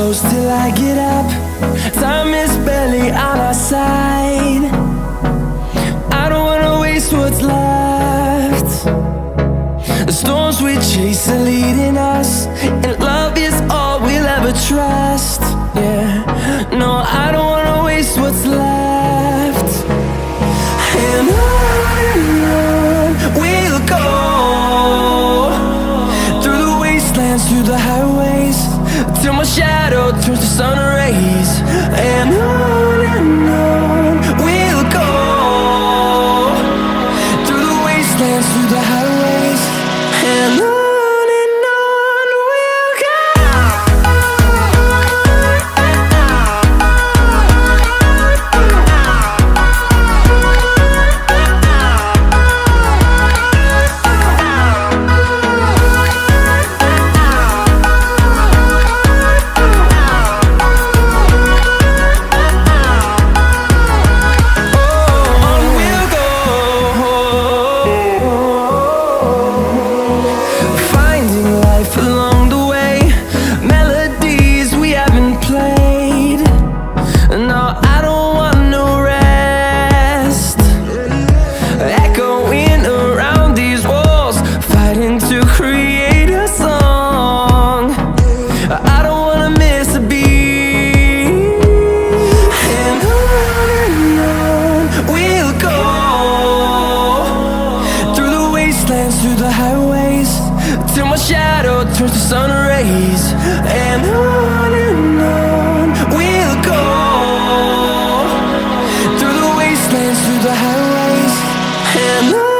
close till I get up. Time is barely on our side. I don't wanna waste what's left. The storms we chase are leading us, and love is all we'll ever trust. Yeah, no, I don't wanna waste what's left. And on we'll go, through the wastelands, through the highways, till my shadow turns to sun rays. And on we'll go, through the wastelands, through the highways, and on we'll go. Along the way, melodies we haven't played. No, I don't want no rest. Echoing around these walls, fighting to create a song. I don't wanna miss a beat. And on we'll go, through the wastelands, through the highways, till my shadow turns to sun rays. And on we'll go, through the wastelands, through the highways, and on.